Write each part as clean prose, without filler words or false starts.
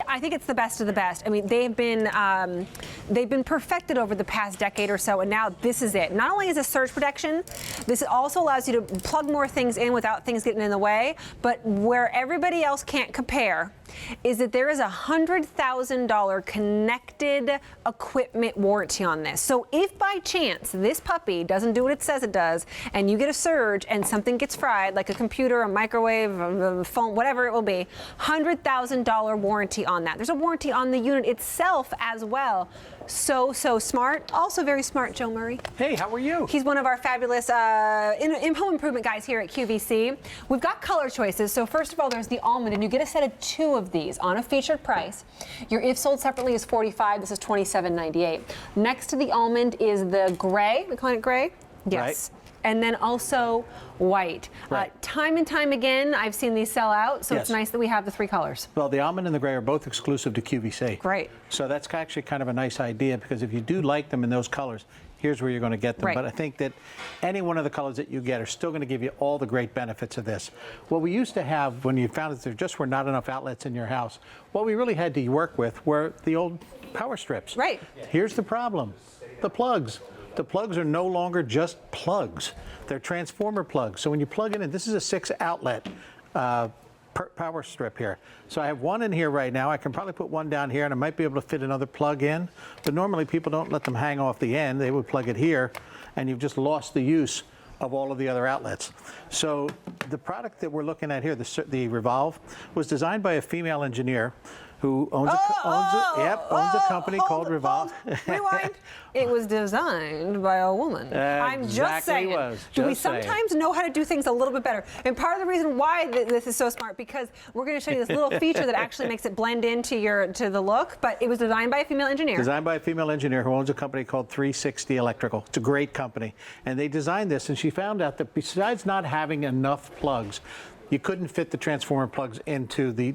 I think it's the best of the best. I mean, they've been perfected over the past decade or so, and now this is it. Not only is it surge protection, this also allows you to plug more things in without things getting in the way, but where everybody else can't compare is that there is a $100,000 connected equipment warranty on this. So if by chance this puppy doesn't do what it says it does, and you get a surge and something gets fried, like a computer, a microwave, a phone, whatever it will be, $100,000 warranty on that. There's a warranty on the unit itself as well. So smart. Also very smart, Joe Murray. Hey, how are you? He's one of our fabulous home improvement guys here at QVC. We've got color choices. So first of all, there's the almond, and you get a set of 2 of these on a featured price. Your if sold separately is $45. This is $27.98. Next to the almond is the gray. We call it gray? Yes. Right. And then also white. Right. Time and time again, I've seen these sell out, so It's nice that we have the 3 colors. Well, the almond and the gray are both exclusive to QVC. Great. So that's actually kind of a nice idea, because if you do like them in those colors, here's where you're going to get them. Right. But I think that any one of the colors that you get are still going to give you all the great benefits of this. What we used to have, when you found that there just were not enough outlets in your house, what we really had to work with were the old power strips. Right. Here's the problem: the plugs. The plugs are no longer just plugs. They're transformer plugs. So when you plug it in, this is a 6-outlet power strip here. So I have one in here right now. I can probably put one down here, and I might be able to fit another plug in. But normally people don't let them hang off the end. They would plug it here, and you've just lost the use of all of the other outlets. So the product that we're looking at here, the Revolve, was designed by a female engineer who owns a company called Revolve. Rewind. It was designed by a woman. I'm just saying. Do we sometimes know how to do things a little bit better? And part of the reason why this is so smart, because we're going to show you this little feature that actually makes it blend into the look. But it was designed by a female engineer. Designed by a female engineer who owns a company called 360 Electrical. It's a great company, and they designed this. And she found out that besides not having enough plugs, you couldn't fit the transformer plugs into the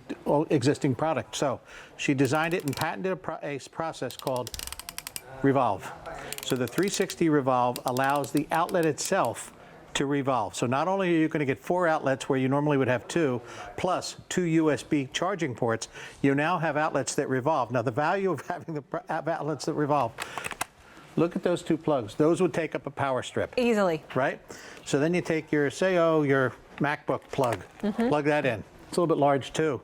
existing product. So she designed it and patented a process called Revolve. So the 360 Revolve allows the outlet itself to revolve. So not only are you going to get 4 outlets where you normally would have 2, plus 2 USB charging ports, you now have outlets that revolve. Now the value of having the outlets that revolve, look at those 2 plugs. Those would take up a power strip. Easily. Right? So then you take your, your MacBook plug, plug that in. It's a little bit large too.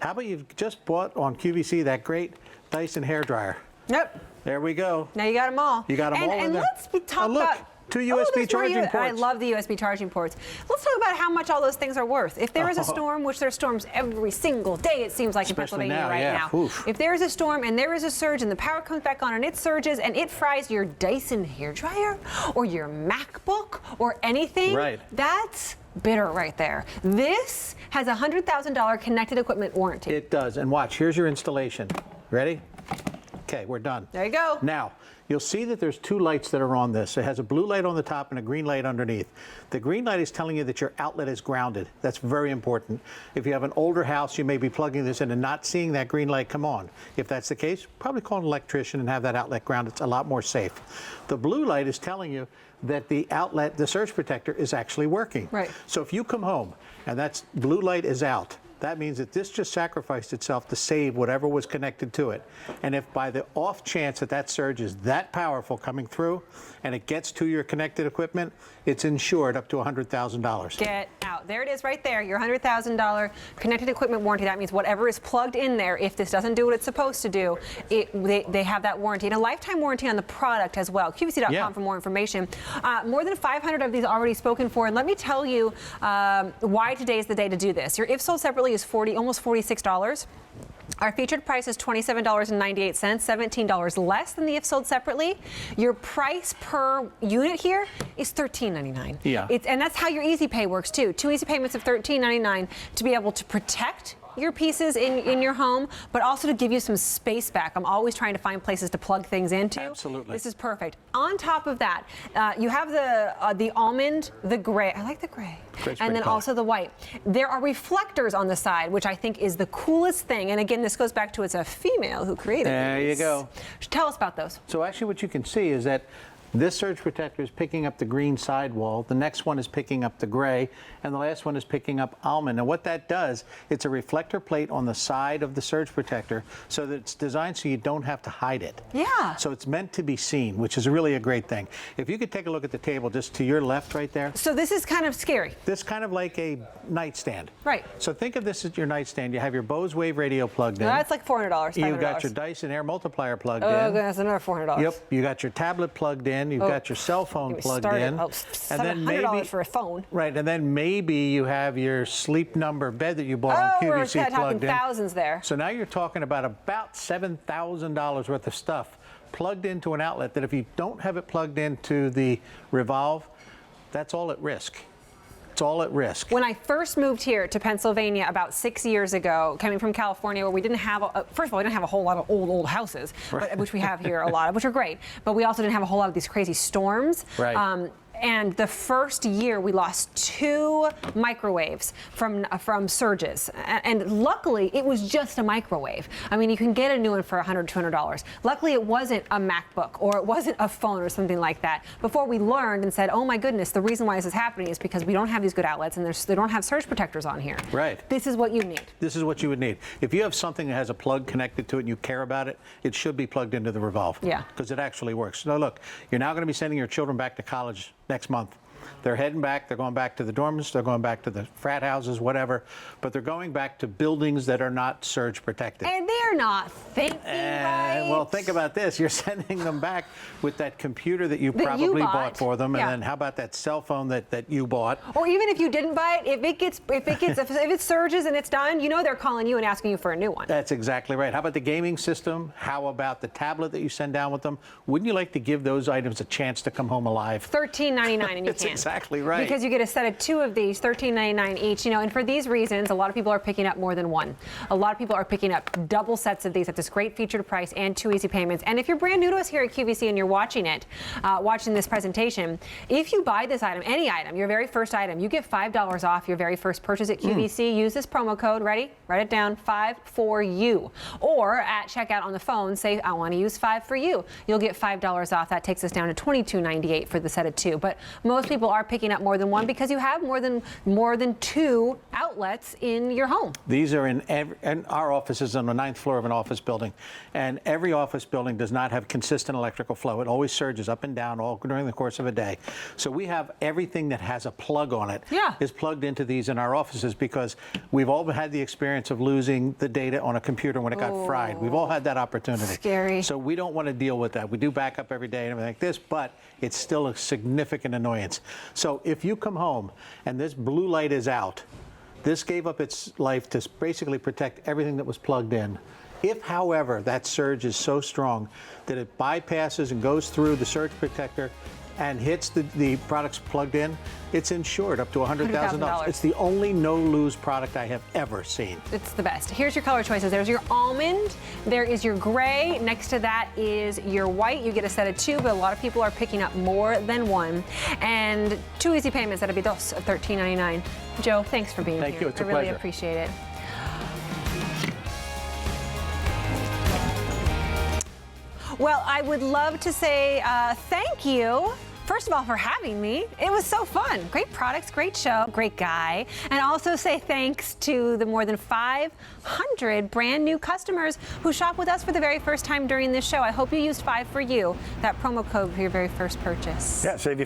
How about you've just bought on QVC that great Dyson hairdryer? Yep. There we go. Now you got them all. You got them all in there. And let's talk about 2 USB charging ports. I love the USB charging ports. Let's talk about how much all those things are worth. If there is a storm, which there's storms every single day, it seems like, especially in Pennsylvania now. Oof. If there is a storm and there is a surge and the power comes back on and it surges and it fries your Dyson hairdryer or your MacBook or anything, that's bitter right there. This has a $100,000 connected equipment warranty. It does. And watch, here's your installation. Ready? Okay, we're done. There you go. Now, you'll see that there's 2 lights that are on this. It has a blue light on the top and a green light underneath. The green light is telling you that your outlet is grounded. That's very important. If you have an older house, you may be plugging this in and not seeing that green light come on. If that's the case, probably call an electrician and have that outlet grounded. It's a lot more safe. The blue light is telling you that the outlet, the surge protector, is actually working. Right. So if you come home and that blue light is out, that means that this just sacrificed itself to save whatever was connected to it. And if by the off chance that surge is that powerful coming through and it gets to your connected equipment, it's insured up to $100,000. Get out. There it is right there, your $100,000 connected equipment warranty. That means whatever is plugged in there, if this doesn't do what it's supposed to do, they have that warranty. And a lifetime warranty on the product as well. QVC.com for more information. More than 500 of these already spoken for. And let me tell you why today is the day to do this. Your if sold separately is almost $46. Our featured price is $27.98, $17 less than the if sold separately. Your price per unit here is $13.99. Yeah. And that's how your easy pay works too. 2 easy payments of $13.99 to be able to protect your pieces in your home, but also to give you some space back. I'm always trying to find places to plug things into. Absolutely. This is perfect. On top of that, you have the almond, the gray. I like the gray. And then also the white. There are reflectors on the side, which I think is the coolest thing. And again, this goes back to it's a female who created these. There you go. Tell us about those. So actually what you can see is that This surge protector is picking up the green sidewall. The next one is picking up the gray, and the last one is picking up almond. And what that does, it's a reflector plate on the side of the surge protector, so that it's designed so you don't have to hide it. Yeah. So it's meant to be seen, which is really a great thing. If you could take a look at the table just to your left right there. So this is kind of scary. This kind of like a nightstand. Right. So think of this as your nightstand. You have your Bose Wave radio plugged in. That's like $400, $500. You've got your Dyson Air multiplier plugged Oh, in. that's another $400. Yep. You got your tablet plugged in. You've got your cell phone plugged in. Oh, $700 for a phone. Right, and then maybe you have your Sleep Number bed that you bought on QVC we're plugged in. thousands there. So now you're talking about $7,000 worth of stuff plugged into an outlet that if you don't have it plugged into the Revolve, that's all at risk. It's all at risk. When I first moved here to Pennsylvania about 6 years ago, coming from California, where we didn't have, first of all, we didn't have a whole lot of old houses, but, which we have here a lot of, which are great, but we also didn't have a whole lot of these crazy storms. Right. And the first year we lost 2 microwaves from surges. And luckily it was just a microwave. I mean, you can get a new one for $100, $200. Luckily it wasn't a MacBook or it wasn't a phone or something like that. Before we learned and said, oh my goodness, the reason why this is happening is because we don't have these good outlets and they don't have surge protectors on here. Right. This is what you need. This is what you would need. If you have something that has a plug connected to it and you care about it, it should be plugged into the Revolve. Yeah. Because it actually works. Now look, you're now going to be sending your children back to college next month. They're heading back. They're going back to the dorms. They're going back to the frat houses, whatever. But they're going back to buildings that are not surge protected. And they're not thinking right. Well, think about this. You're sending them back with that computer that you probably bought for them, and then how about that cell phone that you bought? Or even if you didn't buy it, if it surges and it's done, you know they're calling you and asking you for a new one. That's exactly right. How about the gaming system? How about the tablet that you send down with them? Wouldn't you like to give those items a chance to come home alive? $13.99 and you can't. Exactly right. Because you get a set of 2 of these, $13.99 each. You know, and for these reasons, a lot of people are picking up more than one. A lot of people are picking up double sets of these at this great featured price and 2 easy payments. And if you're brand new to us here at QVC and you're watching it, watching this presentation, if you buy this item, any item, your very first item, you get $5 off your very first purchase at QVC. Use this promo code. Ready? Write it down. 5 for you. Or at checkout on the phone, say I want to use 5 for you. You'll get $5 off. That takes us down to $22.98 for the set of 2. But most people are picking up more than one because you have more than 2 outlets in your home. These are in our office is on the 9th floor of an office building, and every office building does not have consistent electrical flow. It always surges up and down all during the course of a day. So we have everything that has a plug on it is plugged into these in our offices because we've all had the experience of losing the data on a computer when it got fried. We've all had that opportunity. Scary. So we don't want to deal with that. We do backup every day and everything like this, but it's still a significant annoyance. So if you come home and this blue light is out, this gave up its life to basically protect everything that was plugged in. If, however, that surge is so strong that it bypasses and goes through the surge protector and hits the products plugged in, it's insured up to $100,000. It's the only no-lose product I have ever seen. It's the best. Here's your color choices. There's your almond. There is your gray. Next to that is your white. You get a set of 2, but a lot of people are picking up more than 1. And 2 easy payments. That'll be those of $13.99. Joe, thanks for being here. Thank you. It's a pleasure. I really pleasure. appreciate it. Well, I would love to say thank you, first of all, for having me. It was so fun. Great products, great show, great guy. And also say thanks to the more than 500 brand new customers who shop with us for the very first time during this show. I hope you used 5 for you, that promo code for your very first purchase. Yeah, save you